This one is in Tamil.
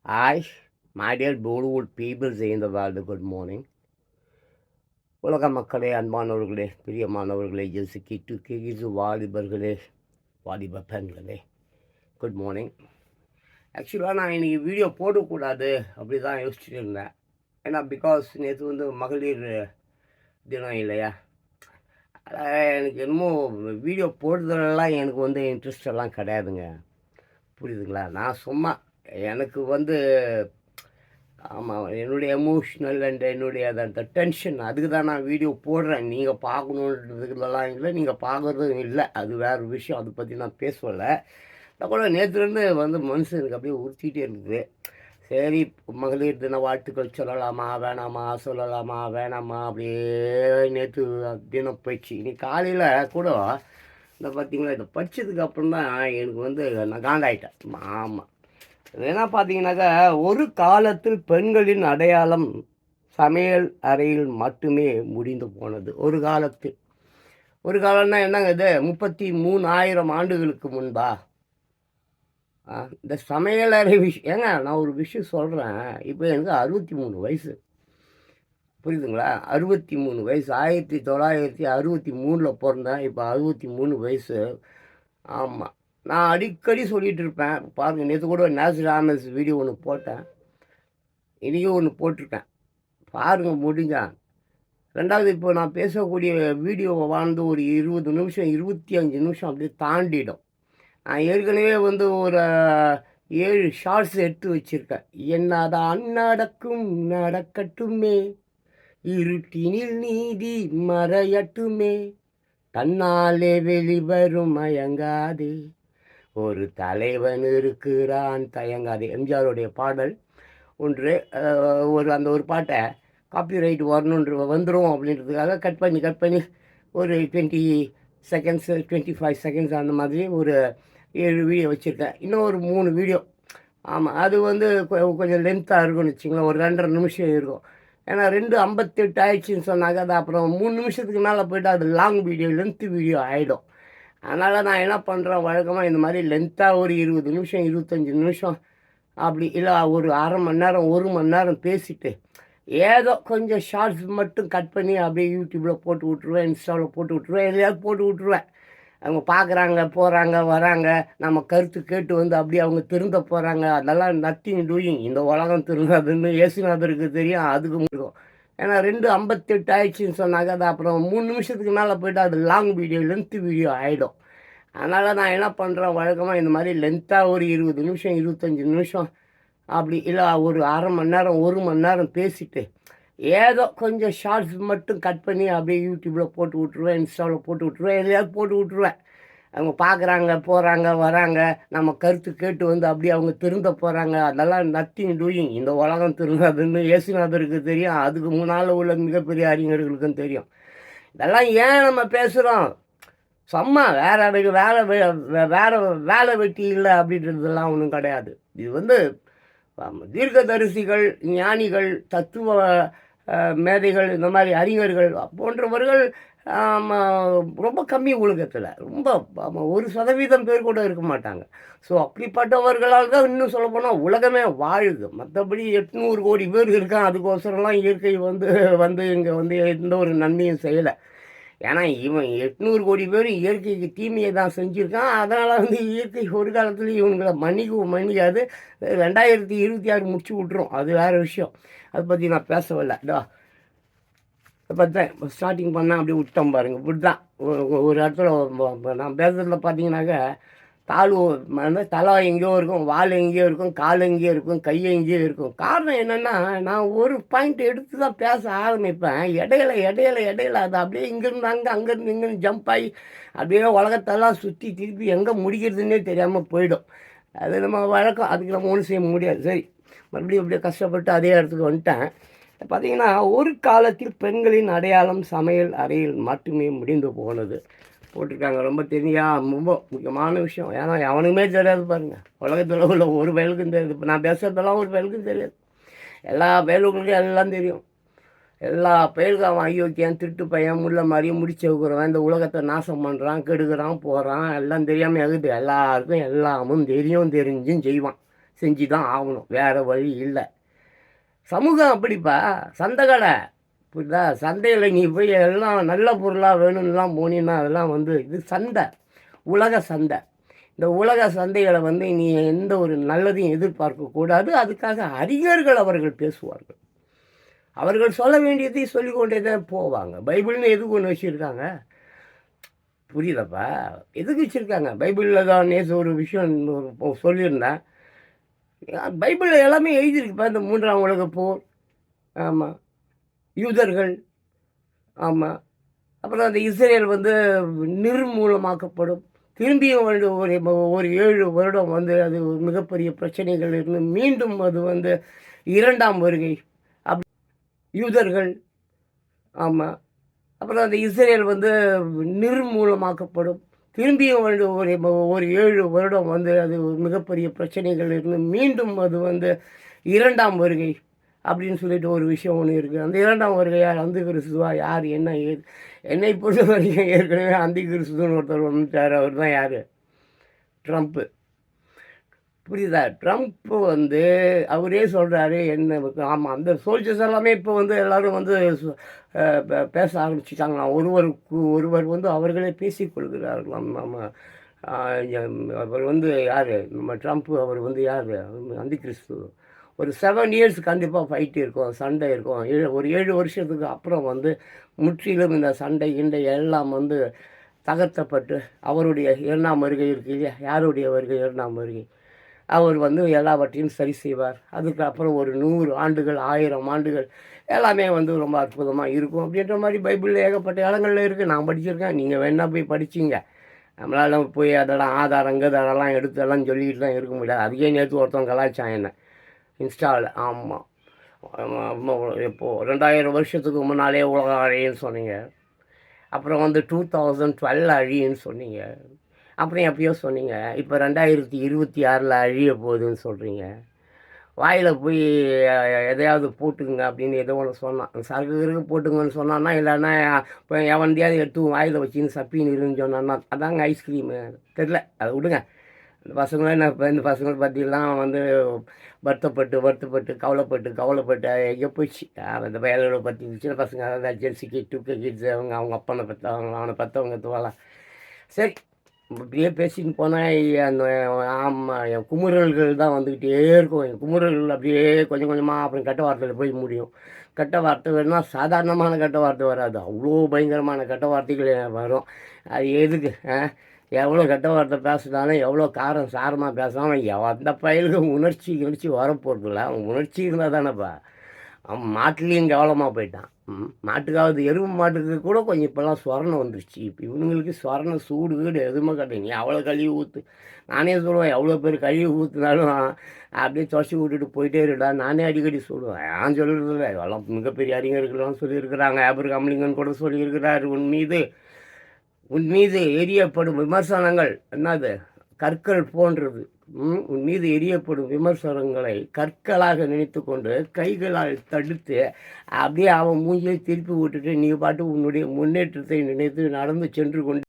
Hi, my dear Bollywood people in the world, good morning. உலக மக்களே, அன்பானவர்களே, பிரியமானவர்களே, ஜெசிக்கி டு கிகிசு வாலிபர்களே, வாலிப பெண்களே, குட் மார்னிங். ஆக்சுவலாக நான் இன்றைக்கி வீடியோ போடக்கூடாது அப்படி தான் யோசிச்சுட்டு இருந்தேன். ஏன்னா பிகாஸ் நேற்று வந்து மகளிர் தினம் இல்லையா, எனக்கு என்னமோ வீடியோ போடுறதுலாம் எனக்கு வந்து இன்ட்ரெஸ்ட் எல்லாம் கிடையாதுங்க. புரியுதுங்களா? நான் சும்மா எனக்கு வந்து ஆமாம், என்னுடைய எமோஷ்னல் அண்ட் என்னுடைய அந்த டென்ஷன் அதுக்கு தான் நான் வீடியோ போடுறேன். நீங்கள் பார்க்கணுன்றதுலாம் இல்லை, நீங்கள் பார்க்குறதும் இல்லை, அது வேறு விஷயம். அதை பற்றி நான் பேசலை. நான் கூட நேற்றுலேருந்து வந்து மனசு எனக்கு அப்படியே உறுத்திக்கிட்டே இருக்குது. சரி, மகளிர் தின வாழ்த்துக்கள் சொல்லலாமா வேணாமா, சொல்லலாமா வேணாமா, அப்படியே நேற்று தினம் போயிடுச்சு. இன்னைக்கு காலையில் கூட இந்த பார்த்தீங்களா, இதை படித்ததுக்கு அப்புறம் தான் எனக்கு வந்து நான் காண்டாயிட்டேன். ஆமாம், என்ன பார்த்தீங்கன்னாக்கா, ஒரு காலத்தில் பெண்களின் அடையாளம் சமையல் அறையில் மட்டுமே முடிந்து போனது. ஒரு காலத்தில், ஒரு காலம்னா என்னங்க இது, 33,000 ஆண்டுகளுக்கு முன்பா? இந்த சமையல் அறை ஏங்க நான் ஒரு விஷயம் சொல்கிறேன். இப்போ எனக்கு 63 வயசு, புரியுதுங்களா? 63 வயசு, 1963 பிறந்தேன். இப்போ 63 வயசு. ஆமாம், நான் அடிக்கடி சொல்லிகிட்டு இருப்பேன். பாருங்கள், நேற்று கூட நேச்சுரல்னஸ் வீடியோ ஒன்று போட்டேன், இன்றைக்கும் ஒன்று போட்டிருக்கேன், பாருங்கள் முடிஞ்சா. ரெண்டாவது, இப்போ நான் பேசக்கூடிய வீடியோவை வாழ்ந்து ஒரு 20 நிமிஷம் 25 நிமிஷம் அப்படியே தாண்டிடும். நான் ஏற்கனவே வந்து ஒரு 7 ஷார்ட்ஸ் எடுத்து வச்சுருக்கேன். என்னதான் நடக்கும் நடக்கட்டுமே, இருட்டினில் நீதி மறையட்டுமே, தன்னாலே வெளிவரும் மயங்காதே, ஒரு தலைவன் இருக்கிறான் தயங்காதே. எம்ஜிஆருடைய பாடல் ஒன்று. ஒரு பாட்டை காப்பிரைட் வந்துடும் அப்படின்றதுக்காக கட் பண்ணி ஒரு 20 செகண்ட்ஸ் 25 செகண்ட்ஸ் அந்த மாதிரி ஒரு 7 வீடியோ வச்சுருக்கேன். இன்னும் ஒரு 3 வீடியோ. ஆமாம், அது வந்து கொஞ்சம் லென்த்தாக இருக்கும்னு வச்சுங்களேன், ஒரு 2.5 நிமிஷம் இருக்கும். ஏன்னா 2:58 ஆயிடுச்சுன்னு சொன்னாங்க, அது அப்புறம் 3 நிமிஷத்துக்கு மேலே போய்ட்டு அது லாங் வீடியோ, லென்த்து வீடியோ ஆகிடும். அதனால் நான் என்ன பண்ணுறேன், வழக்கமாக இந்த மாதிரி லென்த்தாக ஒரு 20 நிமிஷம் 25 நிமிஷம் அப்படி இல்லை, ஒரு அரை மணி நேரம் 1 மணி நேரம் பேசிவிட்டு ஏதோ கொஞ்சம் ஷார்ட்ஸ் மட்டும் கட் பண்ணி அப்படியே யூடியூப்பில் போட்டு விட்ருவேன், இன்ஸ்டாவில் போட்டு விட்ருவேன், எதையாவது போட்டு விட்ருவேன். அவங்க பார்க்குறாங்க, போகிறாங்க, வராங்க, நம்ம கருத்து கேட்டு வந்து அப்படியே அவங்க திருந்த போகிறாங்க. அதெல்லாம் நத்திங் டூயிங். இந்த உலகம் திருந்தாதுன்னு இயேசுநாதருக்கு தெரியும், அதுக்கு முடியும். ஏன்னா 2:58 ஆயிடுச்சுன்னு சொன்னாங்க, அது அப்புறம் 3 நிமிஷத்துக்கு மேலே போய்ட்டு அது லாங் வீடியோ, லென்த்து வீடியோ ஆகிடும். அதனால் நான் என்ன பண்ணுறேன், வழக்கமாக இந்த மாதிரி லென்த்தாக ஒரு 20 நிமிஷம் 25 நிமிஷம் அப்படி இல்லை, ஒரு அரை மணி நேரம் 1 மணி நேரம் பேசிவிட்டு ஏதோ கொஞ்சம் ஷார்ட்ஸ் மட்டும் கட் பண்ணி அப்படியே யூடியூப்பில் போட்டு விட்ருவேன், இன்ஸ்டாவில் போட்டு விட்ருவேன், எதையாவது போட்டு விட்ருவேன். அவங்க பார்க்குறாங்க, போகிறாங்க, வராங்க, நம்ம கருத்து கேட்டு வந்து அப்படியே அவங்க திருந்த போகிறாங்க. அதெல்லாம் நத்திங் டூயிங். இந்த உலகம் திருந்தாதுன்னு இயேசுநாதருக்கு தெரியும், அதுக்கு முன்னால் உள்ள மிகப்பெரிய அறிஞர்களுக்கும் தெரியும். இதெல்லாம் ஏன் நம்ம பேசுகிறோம்? சும்மா வேறு வேலை வெட்டி இல்லை அப்படின்றதெல்லாம் ஒன்றும் கிடையாது. இது வந்து தீர்க்கதரிசிகள், ஞானிகள், தத்துவ மேதைகள், இந்த மாதிரி அறிஞர்கள் போன்றவர்கள் ரொம்ப கம்மி உலகத்தில், ரொம்ப 1% பேர் கூட இருக்க மாட்டாங்க. ஸோ அப்படிப்பட்டவர்களால் தான் இன்னும் சொல்லப்போனால் உலகமே வாழுது. மற்றபடி 800 கோடி பேர் இருக்கான், அதுக்கோசரம்லாம் இயற்கை வந்து இங்கே வந்து எந்த ஒரு நன்மையும் செய்யலை. ஏன்னா இவன் 800 கோடி பேர் இயற்கைக்கு தீமையை தான் செஞ்சுருக்கான். அதனால் வந்து இயற்கை ஒரு காலத்தில் இவங்களை மன்னிக்காது. 2026 முடிச்சு விட்ரும், அது வேறு விஷயம். அதை பற்றி நான் பேசவில்லை. பார்த்தேன் ஸ்டார்டிங் பண்ணால் அப்படியே விட்டோம் பாருங்கள். இப்படி தான் ஒரு இடத்துல நான் பேசுகிறதுல பார்த்தீங்கன்னாக்க, தலை எங்கேயோ இருக்கும், வால் எங்கேயோ இருக்கும், கால் எங்கேயோ இருக்கும், கை எங்கேயோ இருக்கும். காரணம் என்னென்னா, நான் ஒரு பாயிண்ட் எடுத்து தான் பேச ஆரம்பிப்பேன். இடையில அது அப்படியே இங்கேருந்து அங்கேருந்து இங்கேருந்து ஜம்ப் ஆகி அப்படியே உலகத்தெல்லாம் சுற்றி திருப்பி எங்கே முடிக்கிறதுனே தெரியாமல் போயிடும். அது நம்ம வழக்கம், அதுக்கு நம்ம ஒன்றும் செய்ய முடியாது. சரி, மறுபடியும் அப்படியே கஷ்டப்பட்டு அதே இடத்துக்கு வந்துட்டேன். பார்த்தீங்கன்னா, ஒரு காலத்தில் பெண்களின் அடையாளம் சமையல் அறையில் மட்டுமே முடிந்து போனது போட்டிருக்காங்க. ரொம்ப ரொம்ப முக்கியமான விஷயம். ஏன்னா எவனுக்குமே தெரியாது பாருங்கள், உலகத்தில் உள்ள ஒரு பயலுக்கும் தெரியாது. இப்போ நான் பேசுகிறதெல்லாம் ஒரு பயலுக்கும் தெரியாது. எல்லா பயலுக்கும் எல்லாம் தெரியும். எல்லா பயலுக்கும் அவன் அயோக்கியன், திருட்டு பையன், முள்ள மாதிரியும் முடிச்சு வைக்கிறவன், இந்த உலகத்தை நாசம் பண்ணுறான், கெடுக்கிறான், போகிறான், எல்லாம் தெரியாமல் இருக்குது. எல்லாருக்கும் எல்லாமும் தெரிஞ்சும் செய்வான். செஞ்சு தான் ஆகணும், வேறு வழி இல்லை. சமூகம் அப்படிப்பா, சந்தை கடை புரியுதா? சந்தையில் நீ போய் எல்லாம் நல்ல பொருளாக வேணும்னுலாம் போனீங்கன்னா அதெல்லாம் வந்து இது சந்தை, உலக சந்தை. இந்த உலக சந்தைகளை வந்து நீ எந்த ஒரு நல்லதையும் எதிர்பார்க்கக்கூடாது. அதுக்காக அறிஞர்கள் அவர்கள் பேசுவார்கள். அவர்கள் சொல்ல வேண்டியதை சொல்லிக்கொண்டே தான் போவாங்க. பைபிள்னு எதுக்கு ஒன்று வச்சுருக்காங்க, புரியுதப்பா? எதுக்கு வச்சுருக்காங்க? பைபிளில் தான் நேற்று ஒரு விஷயம் சொல்லியிருந்தேன். பைபிளில் எல்லாமே எழுதியிருக்குப்பா. இந்த 3ஆம் உலகப் போர், ஆமாம், யூதர்கள், ஆமாம், அப்புறம் அந்த இஸ்ரேல் வந்து நிர்மூலமாக்கப்படும். திரும்பியும் வந்து ஒரு 7 வருடம் வந்து அது ஒரு மிகப்பெரிய பிரச்சனைகள் இருந்து மீண்டும் அது வந்து 2ஆம் வருகை. யூதர்கள், ஆமாம், அப்புறம் அந்த இஸ்ரேல் வந்து நிர்மூலமாக்கப்படும். திரும்பியும் வந்து ஒரு 7 வருடம் வந்து அது ஒரு மிகப்பெரிய பிரச்சனைகள் இருந்து மீண்டும் அது வந்து 2ஆம் வருகை அப்படின்னு சொல்லிட்டு ஒரு விஷயம் ஒன்று இருக்குது. அந்த 2ஆம் வருகையார் அந்த கிறிஸ்துவா யார் என்ன ஏது? என்னை பொறுத்த வரைக்கும் ஏற்கனவே அந்த கிறிஸ்துவன்னு ஒருத்தர் வந்துட்டார். அவர் தான் யார்? ட்ரம்ப்பு. புரியுதா? ட்ரம்ப்பு வந்து அவரே சொல்கிறாரு என்ன. ஆமாம், அந்த சோல்ஜர்ஸ் எல்லாமே இப்போ வந்து எல்லோரும் வந்து பேச ஆரம்பிச்சிட்டாங்களாம். ஒருவருக்கு ஒருவர் வந்து அவர்களே பேசிக்கொள்கிறார்களாம். நம்ம அவர் வந்து யார்? நம்ம ட்ரம்ப்பு அவர் வந்து யார்? அந்த கிறிஸ்து. ஒரு 7 இயர்ஸ் கண்டிப்பாக ஃபைட்டு இருக்கும், சண்டை இருக்கும். ஒரு 7 வருஷத்துக்கு அப்புறம் வந்து முற்றிலும் இந்த சண்டை கிண்டை எல்லாம் வந்து தகர்த்தப்பட்டு அவருடைய 2ஆம் வருகை இருக்குது இல்லையா? யாருடைய வருகை? 2ஆம் வருகை. அவர் வந்து எல்லாவற்றையும் சரி செய்வார். அதுக்கப்புறம் ஒரு 100 ஆண்டுகள், 1000 ஆண்டுகள் எல்லாமே வந்து ரொம்ப அற்புதமாக இருக்கும் அப்படின்ற மாதிரி பைபிளில் ஏகப்பட்ட இடங்களில் இருக்குது. நான் படிச்சிருக்கேன், நீங்கள் வேணா போய் படிச்சிங்க. நம்மளால் போய் அதெல்லாம் ஆதாரங்கள் அதெல்லாம் எடுத்து எல்லாம் சொல்லிக்கிட்டுலாம் இருக்க முடியாது. அதுக்கே நேற்று ஒருத்தவங்க கலாய்ச்சான் என்ன இன்ஸ்டாவில். ஆமாம், இப்போது 2000 வருஷத்துக்கு முன்னாலே உலகம் அழியுன்னு சொன்னீங்க. அப்புறம் வந்து 2012 அழியுன்னு சொன்னீங்க. அப்புறம் எப்பயோ சொன்னீங்க இப்போ 2026 அழிய போகுதுன்னு சொல்கிறீங்க. வாயில் போய் எதையாவது போட்டுக்குங்க அப்படின்னு ஏதோ ஒன்று சொன்னான். சரக்கு கிருக்கு போட்டுங்கன்னு சொன்னான்னா, இல்லைன்னா இப்போ எவன்டையாவது எடுத்து வாயில் வச்சுன்னு சப்பின்னு இருன்னு சொன்னான்னா அதாங்க ஐஸ்கிரீமு. தெரில, அதை விடுங்க. இந்த பசங்களே நான் இப்போ இந்த பசங்களை பற்றிலாம் வந்து வருத்தப்பட்டு கவலைப்பட்டு எங்கே போயிடுச்சு. அந்த பயலோட பற்றி சின்ன பசங்க அதாவது ஜெர்சி கிட், 2K கிட்ஸ், அவங்க அப்பனை பெற்றவங்க, அவனை பெற்றவங்க துவாலாம். சரி, இப்படியே பேசின்னு போனால் அந்த ஆமாம் என் குமுறல்கள் தான் வந்துக்கிட்டே இருக்கும். என் குமுறல்கள் அப்படியே கொஞ்சம் கொஞ்சமாக அப்புறம் கெட்ட வார்த்தையில் போய் முடியும். கெட்ட வார்த்தை வேணும்னா சாதாரணமான கெட்ட வார்த்தை வராது, அவ்வளோ பயங்கரமான கெட்ட வார்த்தைகள் வரும். அது எதுக்கு? எவ்வளோ கெட்ட வார்த்தை பேசுனாலும், எவ்வளோ காரம் சாரமாக பேசினாலும் அந்த பயிலுக்கு உணர்ச்சி வரப்போகிறதில்ல. அவன் உணர்ச்சி இருந்தால் தானேப்பா. அவன் மாட்டுலேயும் கவலமாக போயிட்டான். மாட்டுக்காவது எருமை மாட்டுக்கு கூட கொஞ்சம் இப்போல்லாம் சொரணம் வந்துருச்சு. இப்போ இவனுங்களுக்கு சொரணம் சூடு வீடு எதுவுமே கிடையாது. நீ அவ்வளோ கழுவி ஊற்று. நானே சொல்லுவேன், எவ்வளோ பேர் கழுவி ஊற்றுனாலும் அப்படியே துவச்சி விட்டுட்டு போயிட்டே இருடா. நானே அடிக்கடி சொல்லுவேன், நான் சொல்கிறது இல்லை, எல்லாம் மிகப்பெரிய அறிஞர்கள்லாம் சொல்லியிருக்கிறாங்க. ஆபிரகாம் லிங்கன் கூட சொல்லியிருக்கிறார், உன் மீது எரியப்படும் விமர்சனங்கள் என்னது கற்கள் போன்றது. உன் மீது எரியப்படும் விமர்சனங்களை கற்களாக நினைத்து கொண்டு கைகளால் தடுத்து அப்படியே அவன் மூஞ்சியை திருப்பி விட்டுட்டு நீ பாட்டு உன்னுடைய முன்னேற்றத்தை நினைத்து நடந்து சென்று கொண்டு